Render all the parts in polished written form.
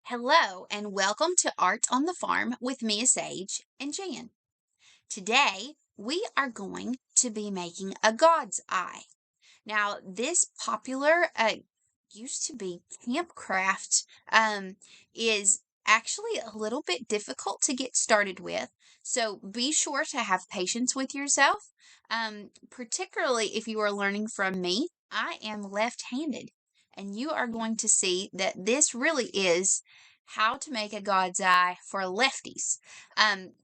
Hello, and welcome to Art on the Farm with Mia Sage and Jan. Today, we are going to be making a God's Eye. Now, this popular, used to be camp craft, is actually a little bit difficult to get started with. So be sure to have patience with yourself, particularly if you are learning from me. I am left-handed, and you are going to see that this really is how to make a God's Eye for lefties.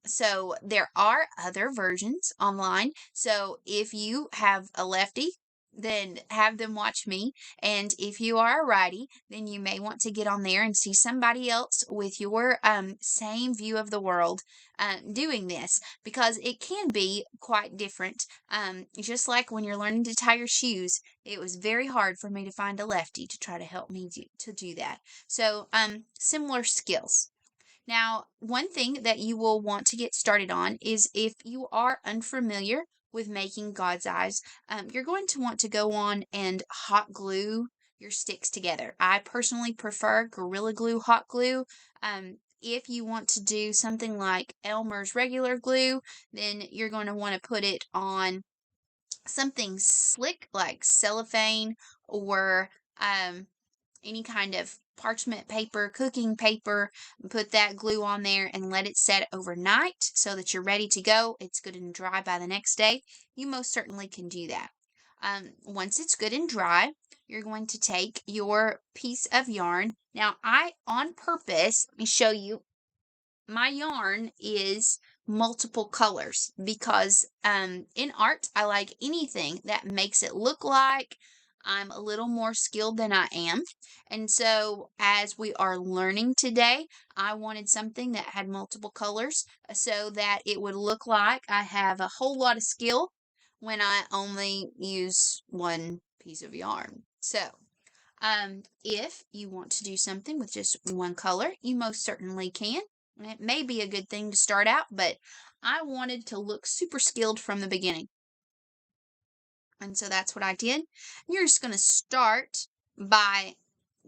So there are other versions online. So if you have a lefty, then have them watch me. And if you are a righty, then you may want to get on there and see somebody else with your same view of the world doing this, because it can be quite different. Just like when you're learning to tie your shoes, it was very hard for me to find a lefty to try to help me do that. So similar skills. Now, one thing that you will want to get started on is if you are unfamiliar with making God's eyes, you're going to want to go on and hot glue your sticks together. I personally prefer Gorilla Glue hot glue. If you want to do something like Elmer's regular glue, then you're going to want to put it on something slick like cellophane or any kind of parchment paper, cooking paper, put that glue on there and let it set overnight so that you're ready to go. It's good and dry by the next day. You most certainly can do that. Once it's good and dry, you're going to take your piece of yarn. Now, on purpose, let me show you, my yarn is multiple colors because in art, I like anything that makes it look like I'm a little more skilled than I am. And so as we are learning today, I wanted something that had multiple colors so that it would look like I have a whole lot of skill when I only use one piece of yarn. So if you want to do something with just one color, you most certainly can. It may be a good thing to start out, but I wanted to look super skilled from the beginning. And so that's what I did. You're just going to start by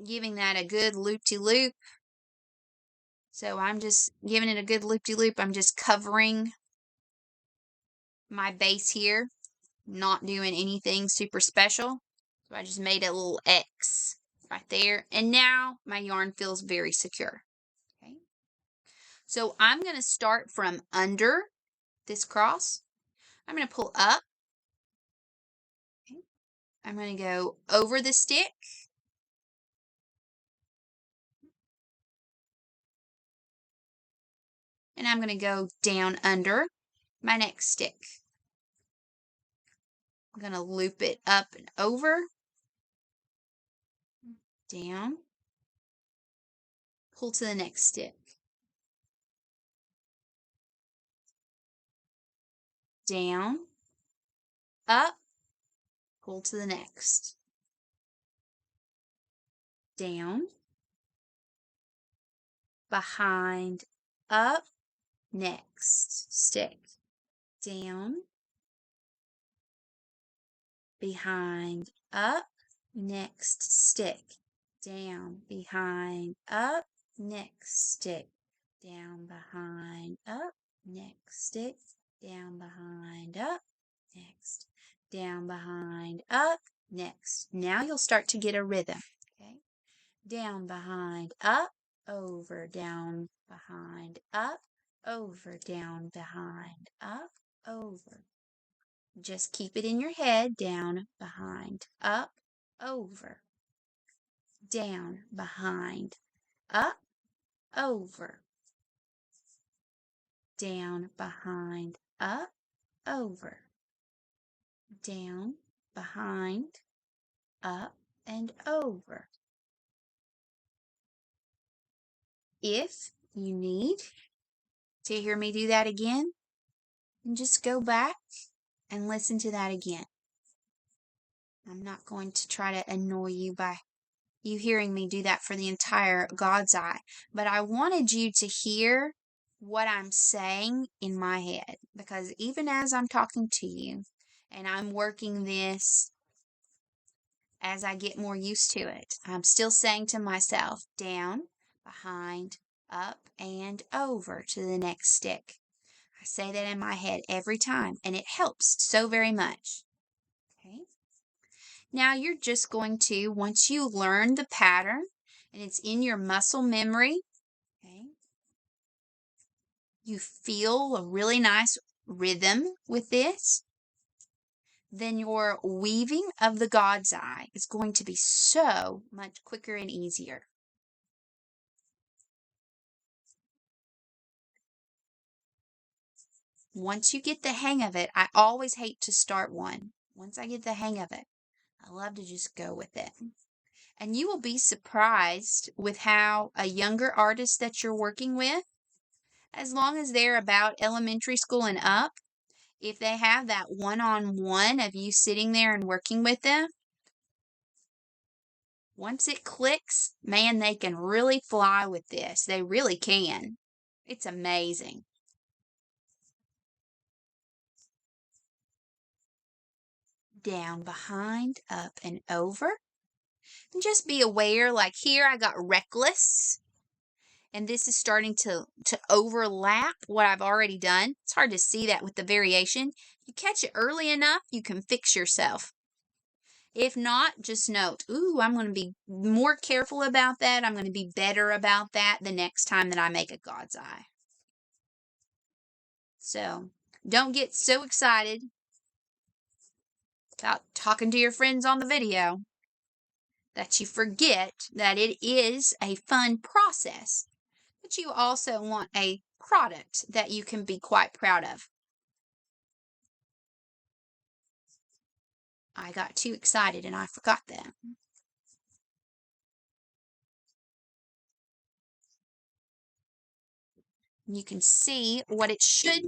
giving that a good loop-de-loop. So I'm just giving it a good loop-de-loop. I'm just covering my base here, not doing anything super special. So I just made a little X right there. And now my yarn feels very secure. Okay. So I'm going to start from under this cross. I'm going to pull up. Okay. I'm going to go over the stick. And I'm going to go down under my next stick. I'm going to loop it up and over, down, pull to the next stick, down, up, pull to the next, down, behind, up, next stick, down, behind, up, next stick, down, behind, up, next stick, down, behind, up, next stick, down, behind, up, next, down, behind, up, next. Now you'll start to get a rhythm, okay? Down, behind, up, over, down, behind, up, over, down, behind, up, over. Just keep it in your head, down, behind, up, over, down, behind, up, over, down, behind, up, over, down, behind, up, and over. If you need to hear me do that again, then just go back and listen to that again. I'm not going to try to annoy you by you hearing me do that for the entire God's Eye, but I wanted you to hear what I'm saying in my head, because even as I'm talking to you and I'm working this as I get more used to it, I'm still saying to myself, down, behind, up, and over to the next stick. I say that in my head every time, and it helps so very much. Okay. Now you're just going to, once you learn the pattern and it's in your muscle memory, okay, you feel a really nice rhythm with this, then your weaving of the God's eye is going to be so much quicker and easier. Once you get the hang of it, I always hate to start one. Once I get the hang of it, I love to just go with it. And you will be surprised with how a younger artist that you're working with, as long as they're about elementary school and up, if they have that one-on-one of you sitting there and working with them, once it clicks, man, they can really fly with this. They really can. It's amazing. Down, behind, up, and over. And just be aware, like here I got reckless. And this is starting to overlap what I've already done. It's hard to see that with the variation. If you catch it early enough, you can fix yourself. If not, just note, ooh, I'm going to be more careful about that. I'm going to be better about that the next time that I make a God's eye. So don't get so excited about talking to your friends on the video that you forget that it is a fun process, but you also want a product that you can be quite proud of. I got too excited and I forgot that. You can see what it should,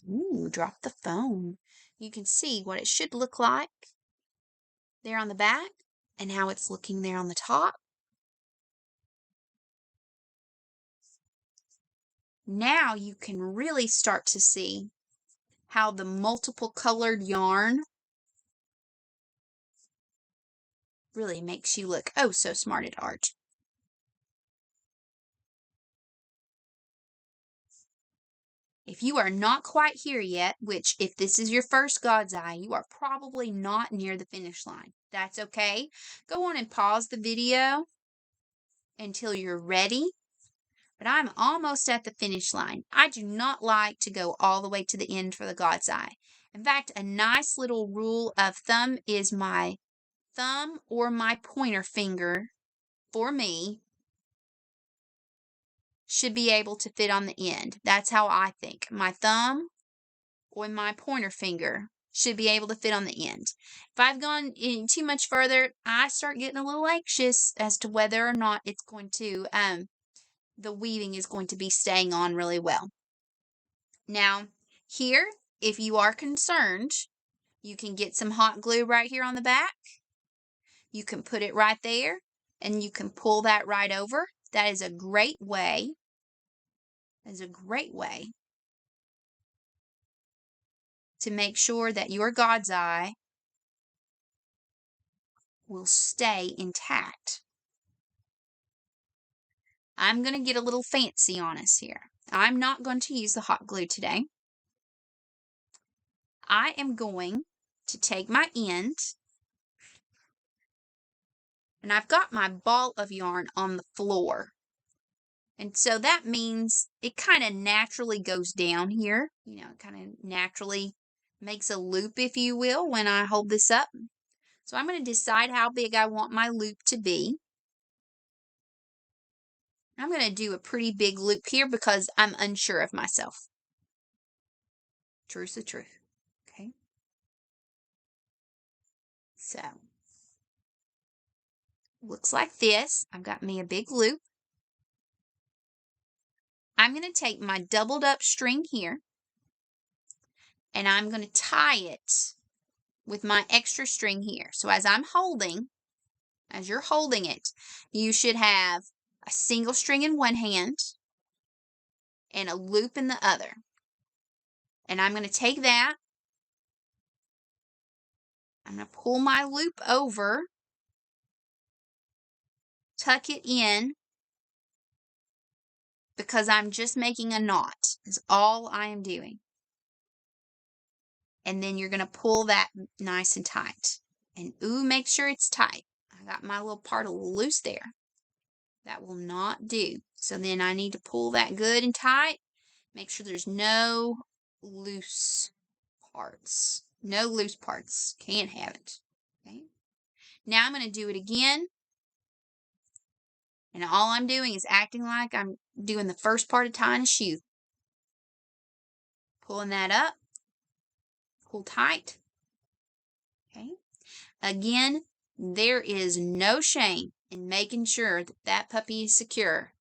ooh, drop the phone. You can see what it should look like there on the back and how it's looking there on the top. Now you can really start to see how the multiple colored yarn really makes you look oh so smart at art. If you are not quite here yet, which if this is your first God's eye, you are probably not near the finish line. That's okay. Go on and pause the video until you're ready. But I'm almost at the finish line. I do not like to go all the way to the end for the God's eye. In fact, a nice little rule of thumb is my thumb or my pointer finger, for me, should be able to fit on the end. That's how I think. My thumb or my pointer finger should be able to fit on the end. If I've gone in too much further, I start getting a little anxious as to whether or not it's going to, the weaving is going to be staying on really well. Now, here, if you are concerned, you can get some hot glue right here on the back. You can put it right there, and you can pull that right over. That is a great way. That is a great way to make sure that your God's eye will stay intact. I'm going to get a little fancy on us here. I'm not going to use the hot glue today. I am going to take my end, and I've got my ball of yarn on the floor. And so that means it kind of naturally goes down here. You know, it kind of naturally makes a loop, if you will, when I hold this up. So I'm going to decide how big I want my loop to be. I'm going to do a pretty big loop here because I'm unsure of myself. Truth's the truth. Okay. So, looks like this. I've got me a big loop. I'm going to take my doubled up string here and I'm going to tie it with my extra string here. So as you're holding it, you should have a single string in one hand and a loop in the other. And I'm going to take that. I'm going to pull my loop over, tuck it in, because I'm just making a knot is all I am doing. And then you're going to pull that nice and tight. And ooh, make sure it's tight. I got my little part a little loose there. That will not do. So then I need to pull that good and tight. Make sure there's no loose parts. No loose parts. Can't have it. Okay. Now I'm going to do it again. And all I'm doing is acting like I'm doing the first part of tying a shoe. Pulling that up. Pull tight. Okay. Again, there is no shame in making sure that that puppy is secure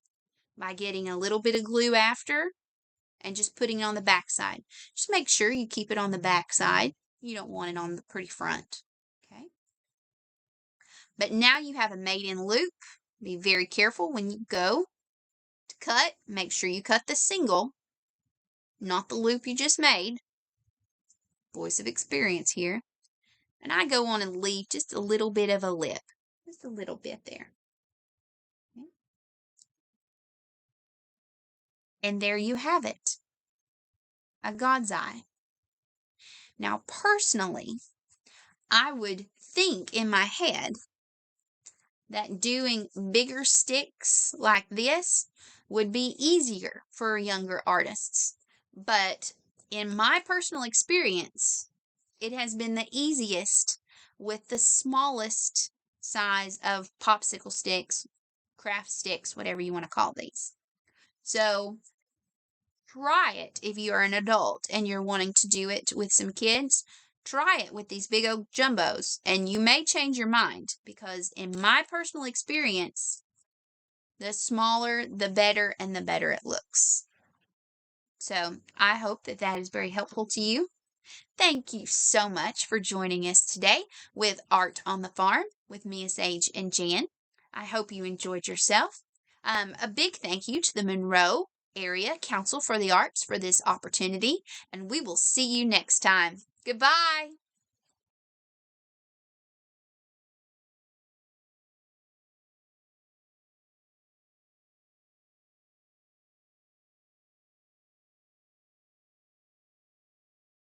by getting a little bit of glue after and just putting it on the back side. Just make sure you keep it on the back side. You don't want it on the pretty front. Okay. But now you have a made-in loop. Be very careful when you go to cut. Make sure you cut the single, not the loop you just made. Voice of experience here. And I go on and leave just a little bit of a lip. Just a little bit there. Okay. And there you have it. A God's eye. Now, personally, I would think in my head that doing bigger sticks like this would be easier for younger artists. But in my personal experience, it has been the easiest with the smallest size of popsicle sticks, craft sticks, whatever you want to call these. So try it if you are an adult and you're wanting to do it with some kids. Try it with these big old jumbos, and you may change your mind, because in my personal experience, the smaller, the better, and the better it looks. So I hope that that is very helpful to you. Thank you so much for joining us today with Art on the Farm with Mia Sage and Jan. I hope you enjoyed yourself. A big thank you to the Monroe Area Council for the Arts for this opportunity, and we will see you next time. Goodbye.